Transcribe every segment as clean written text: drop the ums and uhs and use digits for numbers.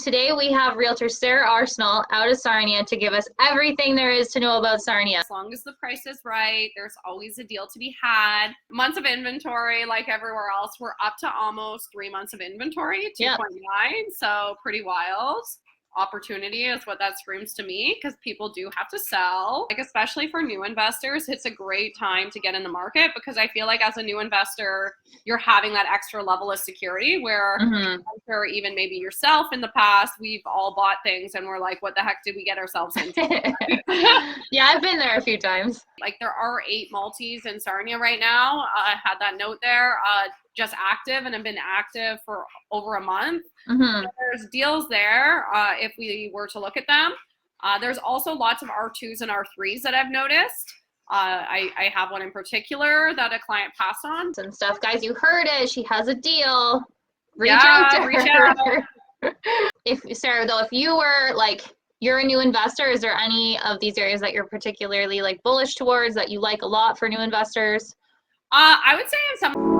Today we have Realtor Arseneault out of Sarnia to give us everything there is to know about Sarnia. As long as the price is right, there's always a deal to be had. Months of inventory, like everywhere else, we're up to almost 3 months of inventory, 2.9, so pretty wild. Opportunity is what that screams to me, because people do have to sell. Like, especially for new investors, it's a great time to get in the market, because I feel like as a new investor, you're having that extra level of security where I'm sure even maybe yourself in the past, we've all bought things and we're like, what the heck did we get ourselves into? Yeah, I've been there a few times. Like, there are 8 multis in Sarnia right now. I had that note there, just active, and have been active for over a month. So there's deals there if we were to look at them. There's also lots of R2s and R3s that I've noticed. I have one in particular that a client passed on. And stuff. Guys, you heard it. She has a deal. Reach out to her. If Sarah, though, if you were like, you're a new investor, is there any of these areas that you're particularly like bullish towards that you like a lot for new investors? I would say in some.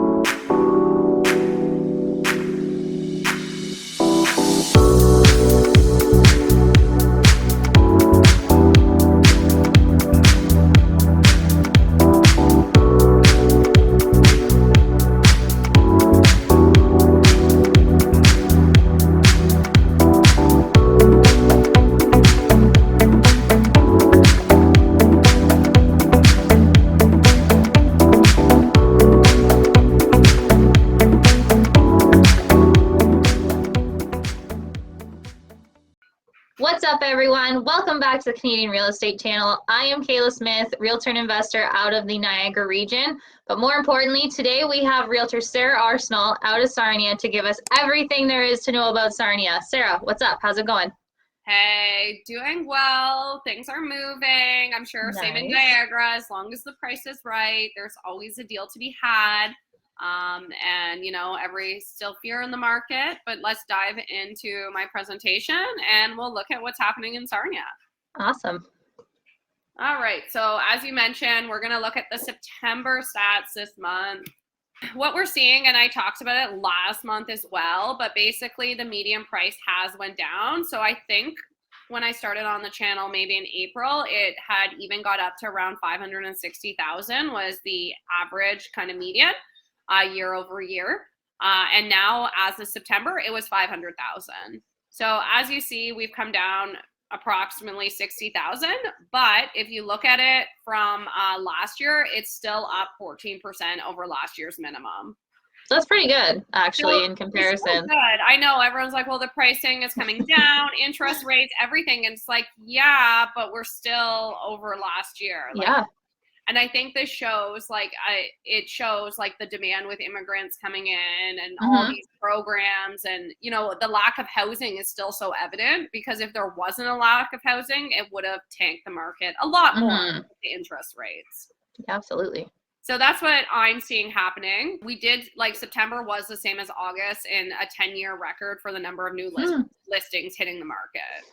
What's up, everyone? Welcome back to the Canadian Real Estate Channel. I am Kayla Smith, Realtor Investor out of the Niagara region. But more importantly, today we have Realtor Arseneault out of Sarnia to give us everything there is to know about Sarnia. Sarah, what's up? How's it going? Hey, doing well. Things are moving. I'm sure same in Niagara. As long as the price is right, there's always a deal to be had. And you know, still fear in the market, but let's dive into my presentation and we'll look at what's happening in Sarnia. Awesome. All right. So as you mentioned, we're going to look at the September stats this month. What we're seeing, and I talked about it last month as well, but basically the median price has went down. So I think when I started on the channel, maybe in April, it had even got up to around 560,000 was the average kind of median. Year over year. And now as of September, it was 500,000. So as you see, we've come down approximately 60,000. But if you look at it from last year, it's still up 14% over last year's minimum. So that's pretty good, actually, in comparison. Good. I know everyone's like, well, the pricing is coming down, interest rates, everything. And it's like, yeah, but we're still over last year. Like, yeah. And I think this shows it shows the demand with immigrants coming in and all these programs, and you know, the lack of housing is still so evident, because if there wasn't a lack of housing, it would have tanked the market a lot more with the interest rates. Absolutely. So that's what I'm seeing happening. We did, September was the same as August in a 10-year record for the number of new listings hitting the market.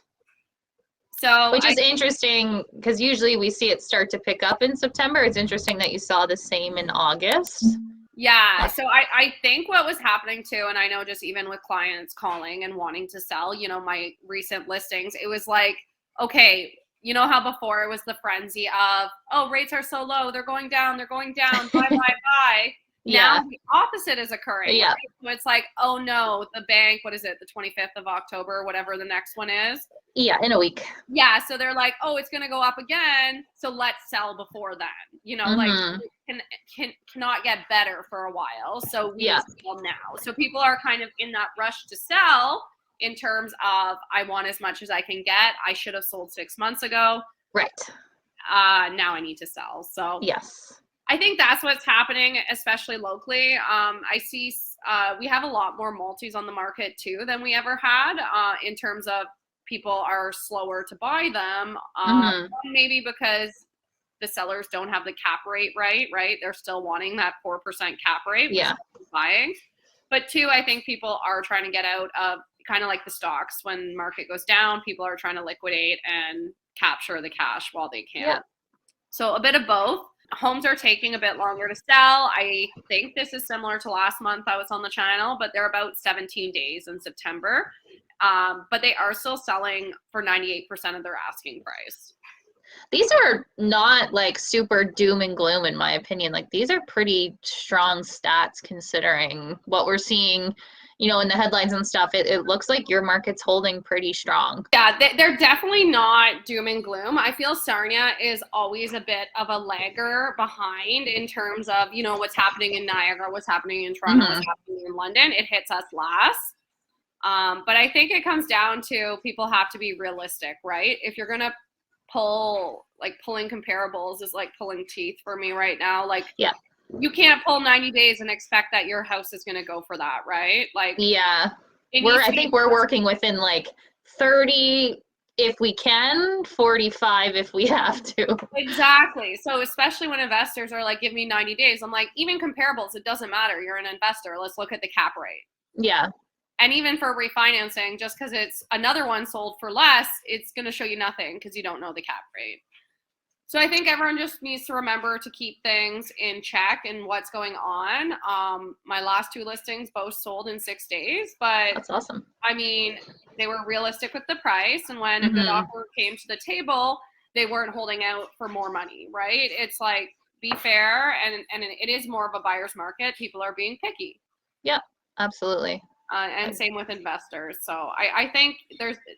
So, which is interesting, because usually we see it start to pick up in September. It's interesting that you saw the same in August. Yeah. So I think what was happening too, and I know just even with clients calling and wanting to sell, you know, my recent listings, it was like, okay, you know how before it was the frenzy of, oh, rates are so low, they're going down, buy, buy, buy. Yeah. Now the opposite is occurring. Yeah. Right? So it's like, oh no, the bank, what is it, the 25th of October, whatever the next one is. Yeah, in a week. Yeah, so they're like, oh, it's going to go up again, so let's sell before then. You know, cannot get better for a while, so we sell now. So people are kind of in that rush to sell in terms of, I want as much as I can get. I should have sold 6 months ago. Right. Now I need to sell. So yes. I think that's what's happening, especially locally. I see we have a lot more multis on the market too than we ever had in terms of people are slower to buy them. Maybe because the sellers don't have the cap rate right? They're still wanting that 4% cap rate. Yeah. Buying. But two, I think people are trying to get out of kind of like the stocks. When market goes down, people are trying to liquidate and capture the cash while they can. Yeah. So a bit of both. Homes are taking a bit longer to sell. I think this is similar to last month I was on the channel, but they're about 17 days in September. but they are still selling for 98% of their asking price. These are not like super doom and gloom in my opinion. Like these are pretty strong stats considering what we're seeing, you know, in the headlines and stuff. It looks like your market's holding pretty strong. Yeah, they're definitely not doom and gloom. I feel Sarnia is always a bit of a lagger behind in terms of, you know, what's happening in Niagara, what's happening in Toronto, what's happening in London. It hits us last. But I think it comes down to people have to be realistic, right? If you're going to pulling comparables is like pulling teeth for me right now. Like, yeah, you can't pull 90 days and expect that your house is going to go for that, right? Like, yeah, I think we're working within like 30 if we can, 45 if we have to. Exactly. So especially when investors are like, give me 90 days, I'm like, even comparables, it doesn't matter. You're an investor. Let's look at the cap rate. Yeah. And even for refinancing, just because it's another one sold for less, it's going to show you nothing because you don't know the cap rate. So I think everyone just needs to remember to keep things in check and what's going on. My last 2 listings both sold in 6 days, but that's awesome. I mean, they were realistic with the price. And when a good offer came to the table, they weren't holding out for more money, right? It's like, be fair. And it is more of a buyer's market. People are being picky. Yeah, absolutely. And same with investors. So I think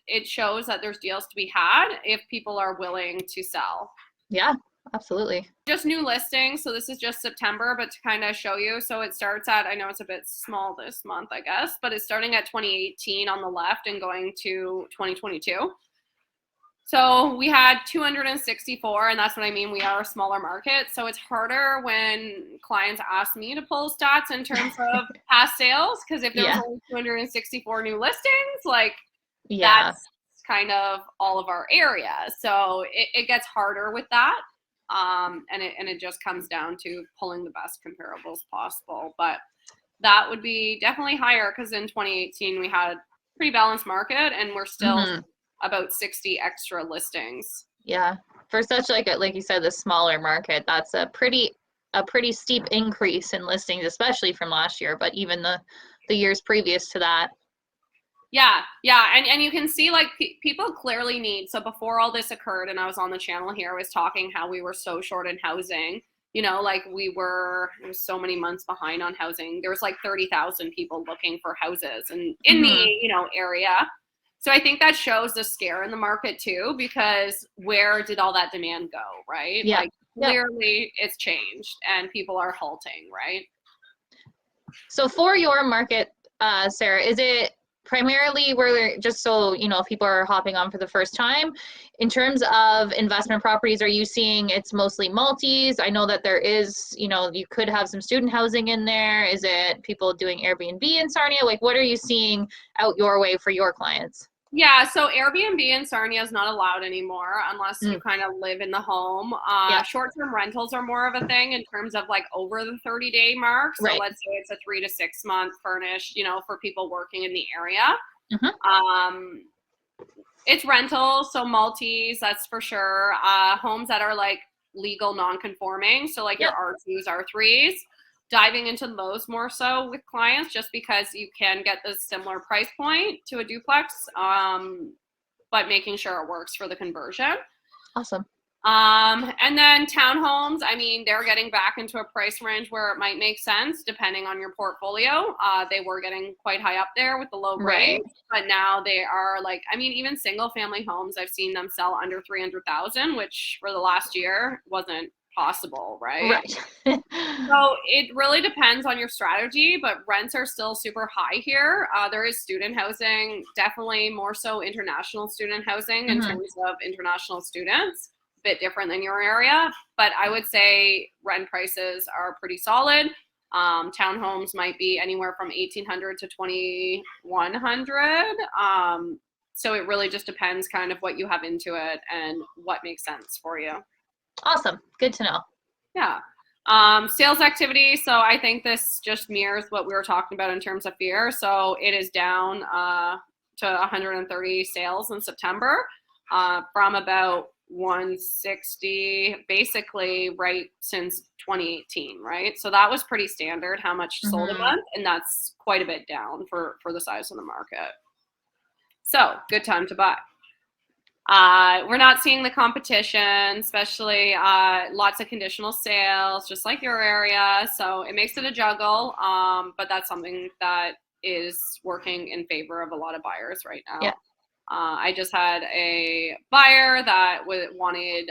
it shows that there's deals to be had if people are willing to sell. Yeah, absolutely. Just new listings. So this is just September, but to kind of show you. So it starts at, I know it's a bit small this month, I guess, but it's starting at 2018 on the left and going to 2022. So we had 264, and that's what I mean. We are a smaller market. So it's harder when clients ask me to pull stats in terms of past sales, because if there was only 264 new listings, like that's kind of all of our area. So it gets harder with that. And it just comes down to pulling the best comparables possible. But that would be definitely higher because in 2018 we had a pretty balanced market, and we're still about 60 extra listings. Yeah, for such like you said, the smaller market, that's a pretty steep increase in listings, especially from last year, but even the years previous to that. Yeah, and you can see like people clearly need. So before all this occurred, and I was on the channel here, I was talking how we were so short in housing. You know, like it was so many months behind on housing. There was like 30,000 people looking for houses and in the area. So I think that shows the scare in the market too, because where did all that demand go, right? Yeah. Like clearly it's changed and people are halting, right? So for your market, Sarah, is it primarily where, just so you know, if people are hopping on for the first time, in terms of investment properties, are you seeing it's mostly multis? I know that there is, you know, you could have some student housing in there. Is it people doing Airbnb in Sarnia? Like, what are you seeing out your way for your clients? Yeah, so Airbnb in Sarnia is not allowed anymore unless you kind of live in the home. Short-term rentals are more of a thing in terms of like over the 30-day mark. So let's say it's a 3 to 6 month furnished, you know, for people working in the area. It's rentals, so multis, that's for sure. Homes that are like legal non-conforming, so like your R2s, R3s. Diving into those more so with clients just because you can get this similar price point to a duplex, but making sure it works for the conversion. Awesome. And then townhomes, I mean, they're getting back into a price range where it might make sense depending on your portfolio. They were getting quite high up there with the low rates, but now they are like, I mean, even single family homes, I've seen them sell under 300,000, which for the last year wasn't possible, right? So it really depends on your strategy, but rents are still super high here. There is student housing, definitely more so international student housing in terms of international students, a bit different than your area, but I would say rent prices are pretty solid. Townhomes might be anywhere from 1,800 to 2,100. So it really just depends kind of what you have into it and what makes sense for you. Awesome. Good to know. Yeah. Sales activity. So I think this just mirrors what we were talking about in terms of fear. So it is down to 130 sales in September from about 160 basically right since 2018, right? So that was pretty standard how much sold a month, and that's quite a bit down for the size of the market. So good time to buy. We're not seeing the competition, especially lots of conditional sales, just like your area. So it makes it a juggle, but that's something that is working in favor of a lot of buyers right now. Yeah. I just had a buyer that wanted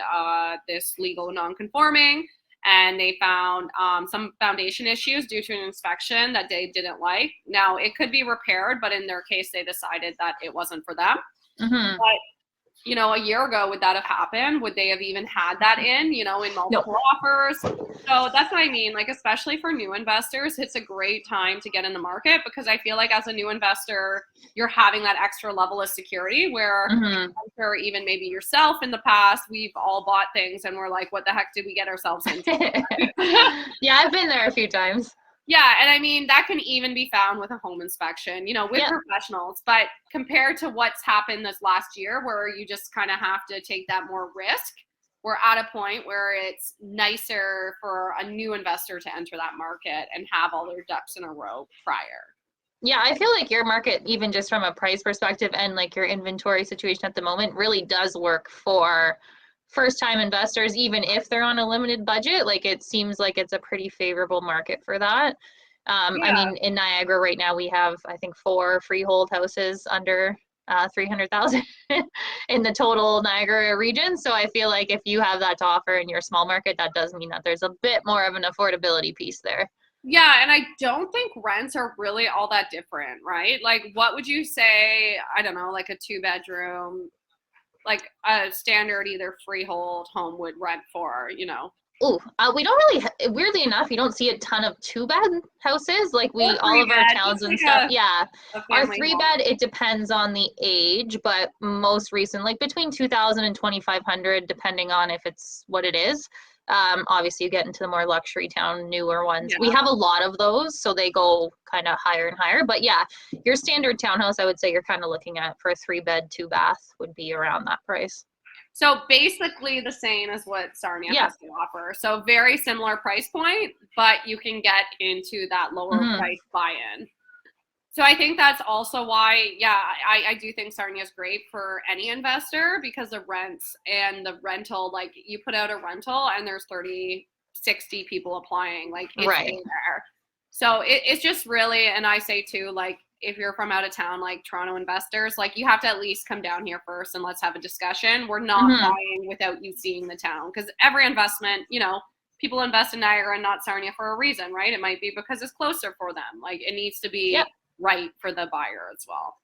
this legal non-conforming, and they found some foundation issues due to an inspection that they didn't like. Now, it could be repaired, but in their case, they decided that it wasn't for them. Mm-hmm. But you know, a year ago, would that have happened? Would they have even had that in multiple offers? So that's what I mean. Like, especially for new investors, it's a great time to get in the market, because I feel like as a new investor, you're having that extra level of security where I'm sure even maybe yourself in the past, we've all bought things and we're like, what the heck did we get ourselves into? Yeah, I've been there a few times. Yeah, and I mean, that can even be found with a home inspection, with professionals. But compared to what's happened this last year, where you just kind of have to take that more risk, we're at a point where it's nicer for a new investor to enter that market and have all their ducks in a row prior. Yeah, I feel like your market, even just from a price perspective and like your inventory situation at the moment, really does work for first-time investors, even if they're on a limited budget. Like, it seems like it's a pretty favorable market for that. I mean, in Niagara right now, we have, I think, 4 freehold houses under 300,000 in the total Niagara region. So I feel like if you have that to offer in your small market, that does mean that there's a bit more of an affordability piece there. Yeah, and I don't think rents are really all that different, right? Like, what would you say, I don't know, like a 2-bedroom, like a standard either freehold home would rent for, Ooh, we don't really, weirdly enough, you don't see a ton of 2-bed houses. Like, all of our towns and stuff. Yeah. Our 3-bed, it depends on the age, but most recent, like between 2,000 and 2,500, depending on if it's what it is. Obviously you get into the more luxury town, newer ones. Yeah. We have a lot of those, so they go kind of higher and higher. But yeah, your standard townhouse, I would say you're kind of looking at for a 3-bed, 2-bath would be around that price. So basically the same as what Sarnia has to offer. So very similar price point, but you can get into that lower price buy-in. So I think that's also why, I do think Sarnia is great for any investor, because the rents and the rental, like you put out a rental and there's 30, 60 people applying, like it's there. So it's just really, and I say too, like if you're from out of town, like Toronto investors, like you have to at least come down here first and let's have a discussion. We're not buying without you seeing the town, because every investment, people invest in Niagara and not Sarnia for a reason, right? It might be because it's closer for them. Like it needs to be right for the buyer as well.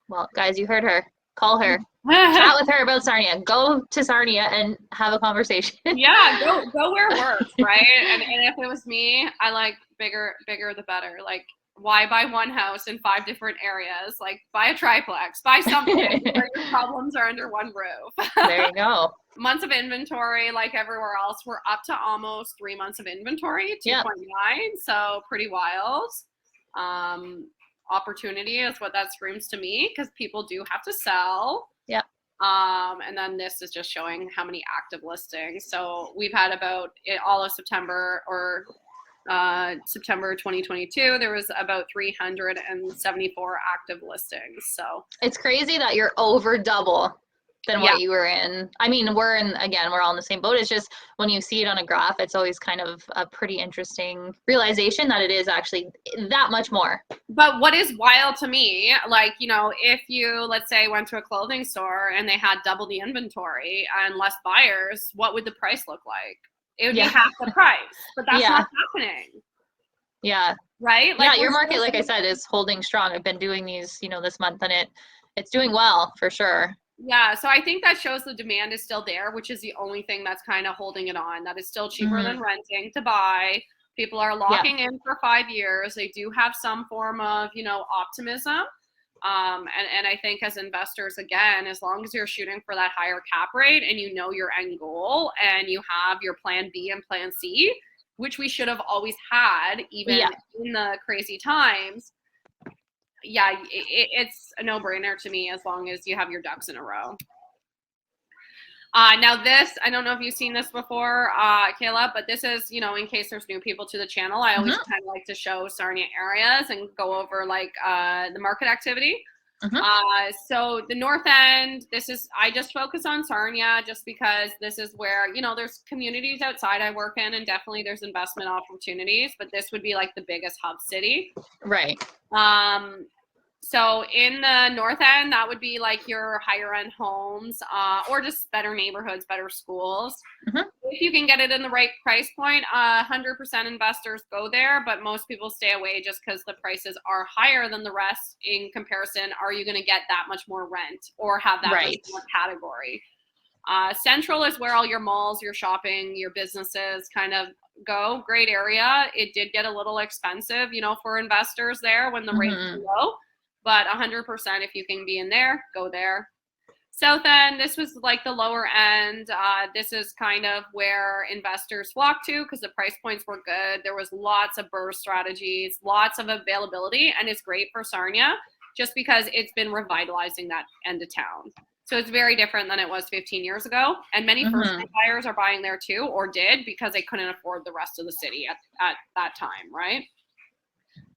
Well, guys, you heard her. Call her. Chat with her about Sarnia. Go to Sarnia and have a conversation. Yeah, go where it works, right? And if it was me, I like bigger the better. Like, why buy one house in 5 different areas? Like, buy a triplex, buy something where your problems are under one roof. There you go. Months of inventory, like everywhere else, we're up to almost 3 months of inventory, 2.9, so pretty wild. Opportunity is what that screams to me, because people do have to sell. And then this is just showing how many active listings. So we've had about all of September, or September 2022, there was about 374 active listings. So it's crazy that you're over double than what you were in. I mean, we're all in the same boat. It's just when you see it on a graph, it's always kind of a pretty interesting realization that it is actually that much more. But what is wild to me, like, if you, let's say, went to a clothing store and they had double the inventory and less buyers, what would the price look like? It would be half the price, but that's not happening. Yeah. Right? Like, your market, like I said, is holding strong. I've been doing these, this month, and it's doing well for sure. Yeah, so I think that shows the demand is still there, which is the only thing that's kind of holding it on. That is still cheaper than renting to buy. People are locking in for 5 years. They do have some form of, optimism. And I think as investors, again, as long as you're shooting for that higher cap rate and you know your end goal and you have your plan B and plan C, which we should have always had, even in the crazy times, it's a no-brainer to me as long as you have your ducks in a row. Now this, I don't know if you've seen this before, Kayla, but this is, in case there's new people to the channel, I always kind of like to show Sarnia areas and go over like the market activity. So the north end, I just focus on Sarnia just because this is where, there's communities outside I work in, and definitely there's investment opportunities, but this would be like the biggest hub city. Right. So in the north end, that would be like your higher end homes, or just better neighborhoods, better schools. If you can get it in the right price point, 100% investors go there, but most people stay away just because the prices are higher than the rest. In comparison, are you going to get that much more rent or have that much more category? Central is where all your malls, your shopping, your businesses kind of go. Great area. It did get a little expensive, for investors there when the rates were low, but 100% if you can be in there, go there. South end, this was like the lower end. This is kind of where investors flock to because the price points were good. There was lots of burst strategies, lots of availability, and it's great for Sarnia just because it's been revitalizing that end of town. So it's very different than it was 15 years ago. And many first-time buyers are buying there too, or did, because they couldn't afford the rest of the city at that time, right?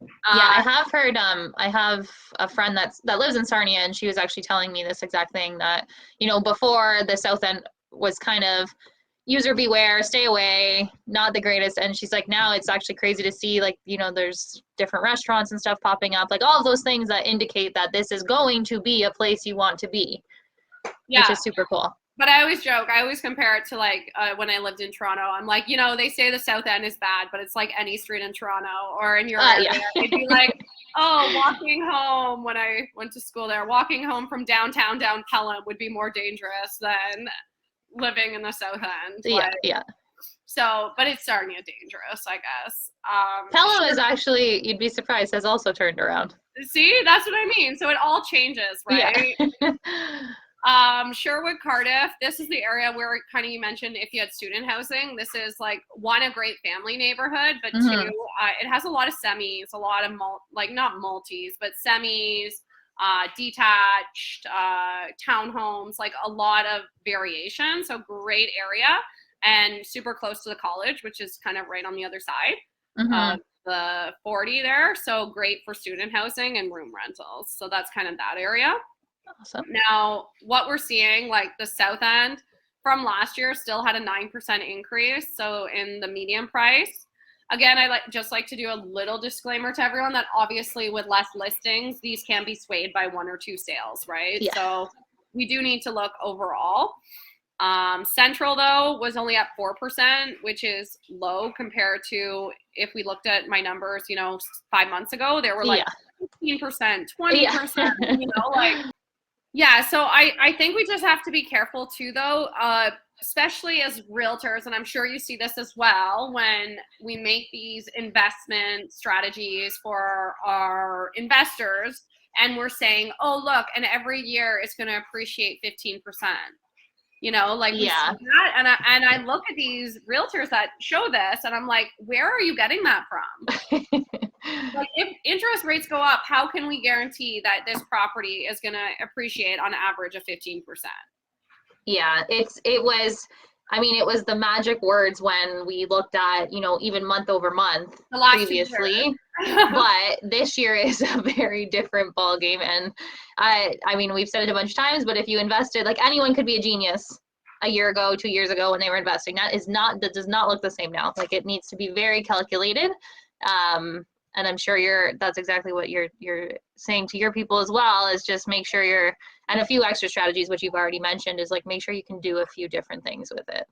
Yeah, I have heard, I have a friend that lives in Sarnia, and she was actually telling me this exact thing that, before the South End was kind of user beware, stay away, not the greatest. And she's like, now it's actually crazy to see, like, there's different restaurants and stuff popping up, like all of those things that indicate that this is going to be a place you want to be, which is super cool. But I always joke, I always compare it to like when I lived in Toronto. I'm like, they say the South End is bad, but it's like any street in Toronto or in your area. It'd be like, walking home when I went to school there, walking home from downtown down Pelham would be more dangerous than living in the South End. So, but it's Sarnia dangerous, I guess. Pelham is actually, you'd be surprised, has also turned around. See, that's what I mean. So it all changes, right? Yeah. Sherwood, Cardiff, this is the area where kind of you mentioned if you had student housing, this is like one, a great family neighborhood, but two, it has a lot of semis, a lot of not multis, but semis, detached, townhomes, like a lot of variation. So great area and super close to the college, which is kind of right on the other side of the 40 there. So great for student housing and room rentals. So that's kind of that area. Awesome. Now, what we're seeing, like the South End from last year still had a 9% increase. So in the median price, again, I just like to do a little disclaimer to everyone that obviously with less listings, these can be swayed by one or two sales, right? Yeah. So we do need to look overall. Central though was only at 4%, which is low compared to if we looked at my numbers, 5 months ago, they were like 15%, 20%, Yeah, so I think we just have to be careful too, though, especially as realtors, and I'm sure you see this as well, when we make these investment strategies for our investors, and we're saying, oh, look, and every year it's going to appreciate 15%. We see that, and I look at these realtors that show this, and I'm like, where are you getting that from? Like, if interest rates go up, how can we guarantee that this property is going to appreciate on average of 15%? Yeah, it was the magic words when we looked at, even month over month previously, but this year is a very different ball game. And we've said it a bunch of times, but if you invested, like, anyone could be a genius a year ago, 2 years ago when they were investing. That does not look the same now. Like, it needs to be very calculated. And I'm sure that's exactly what you're saying to your people as well, is just make sure and a few extra strategies, which you've already mentioned, is like, make sure you can do a few different things with it.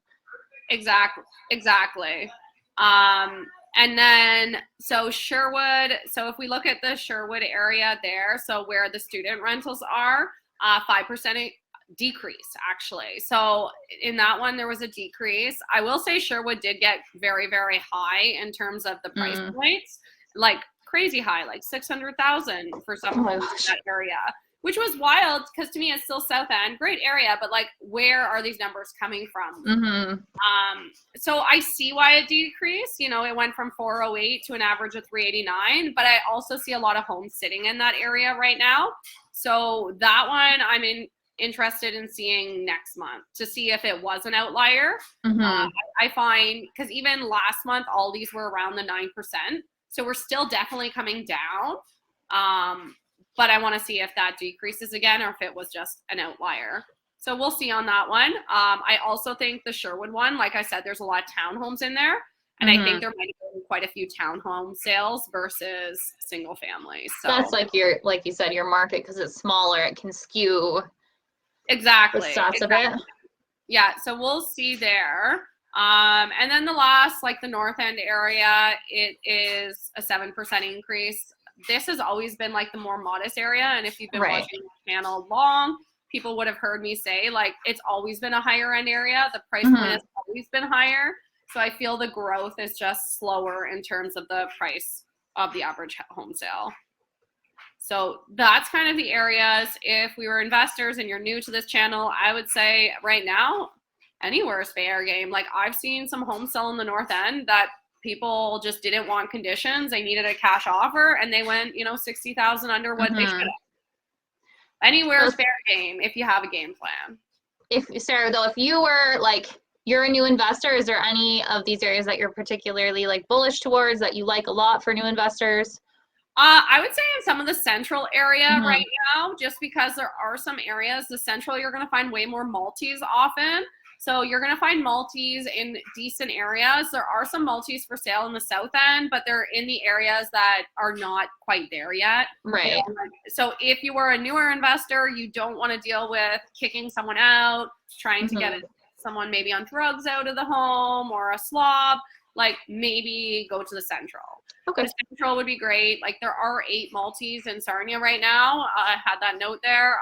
Exactly. And then, so Sherwood, so if we look at the Sherwood area there, so where the student rentals are, 5% decrease actually. So in that one, there was a decrease. I will say Sherwood did get very, very high in terms of the price points. Like crazy high, like 600,000 for some homes in that area, which was wild because to me it's still South End, great area, but like where are these numbers coming from? So I see why it decreased. It went from 408 to an average of 389, but I also see a lot of homes sitting in that area right now. So that one I'm interested in seeing next month to see if it was an outlier. I find because even last month all these were around the 9%. So we're still definitely coming down. but I want to see if that decreases again or if it was just an outlier. So we'll see on that one. I also think the Sherwood one, like I said, there's a lot of townhomes in there. And I think there might be quite a few townhome sales versus single families. So that's like like you said, your market, because it's smaller, it can skew the stats a bit. Yeah, so we'll see there. And then the last, like the North End area, it is a 7% increase. This has always been like the more modest area. And if you've been watching the channel long, people would have heard me say, like, it's always been a higher end area. The price point has always been higher. So I feel the growth is just slower in terms of the price of the average home sale. So that's kind of the areas. If we were investors and you're new to this channel, I would say right now, anywhere is fair game. Like I've seen some homes sell in the North End that people just didn't want conditions. They needed a cash offer and they went, you know, 60,000 under what they should have. Anywhere is fair game if you have a game plan. If Sarah, though, if you were like, you're a new investor, is there any of these areas that you're particularly like bullish towards that you like a lot for new investors? I would say in some of the central area right now, just because there are some areas, the central, you're going to find way more multis often. So you're going to find multis in decent areas. There are some multis for sale in the South End, but they're in the areas that are not quite there yet. Right. So if you were a newer investor, you don't want to deal with kicking someone out, trying to get someone maybe on drugs out of the home or a slob, like maybe go to the central. Okay. The central would be great. Like there are 8 multis in Sarnia right now. I had that note there,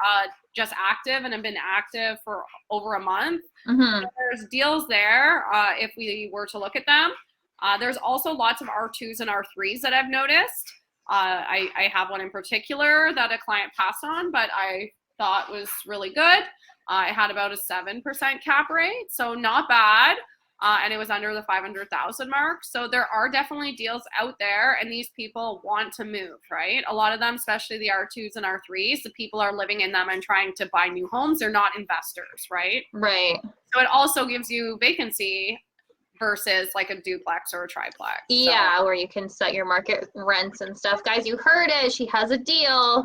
just active and have been active for over a month. So there's deals there if we were to look at them. There's also lots of R2s and R3s that I've noticed. I have one in particular that a client passed on, but I thought was really good. It had about a 7% cap rate, so not bad. And it was under the 500,000 mark. So there are definitely deals out there and these people want to move, right? A lot of them, especially the R2s and R3s, the people are living in them and trying to buy new homes. They're not investors, right? Right. So it also gives you vacancy versus like a duplex or a triplex. Yeah, where you can set your market rents and stuff. Guys, you heard it. She has a deal.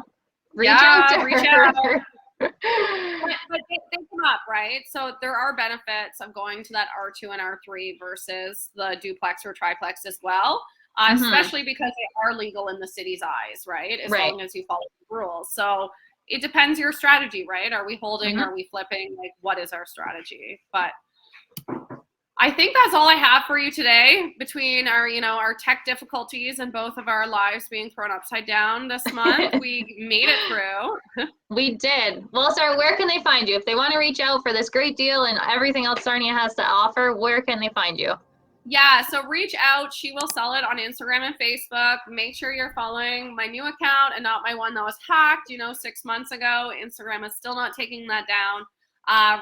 Reach out to her. But they come up, right? So there are benefits of going to that R2 and R3 versus the duplex or triplex as well, especially because they are legal in the city's eyes, right? As long as you follow the rules. So it depends your strategy, right? Are we holding? Are we flipping? Like, what is our strategy? But I think that's all I have for you today. Between our, our tech difficulties and both of our lives being thrown upside down this month, we made it through. We did. Well, Sarah, where can they find you? If they want to reach out for this great deal and everything else Sarnia has to offer, where can they find you? Yeah, so reach out. She will sell it on Instagram and Facebook. Make sure you're following my new account and not my one that was hacked, 6 months ago. Instagram is still not taking that down.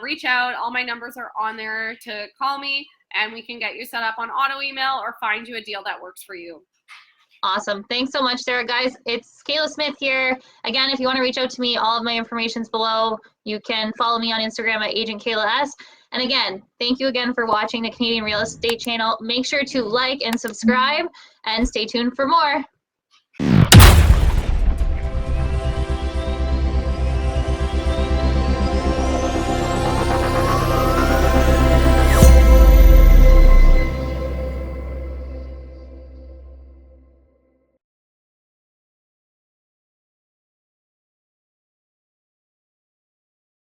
Reach out. All my numbers are on there to call me and we can get you set up on auto email or find you a deal that works for you. Awesome. Thanks so much, Sarah. Guys, it's Kayla Smith here. Again, if you want to reach out to me, all of my information's below. You can follow me on Instagram at Agent Kayla S. And again, thank you again for watching the Canadian Real Estate Channel. Make sure to like and subscribe and stay tuned for more.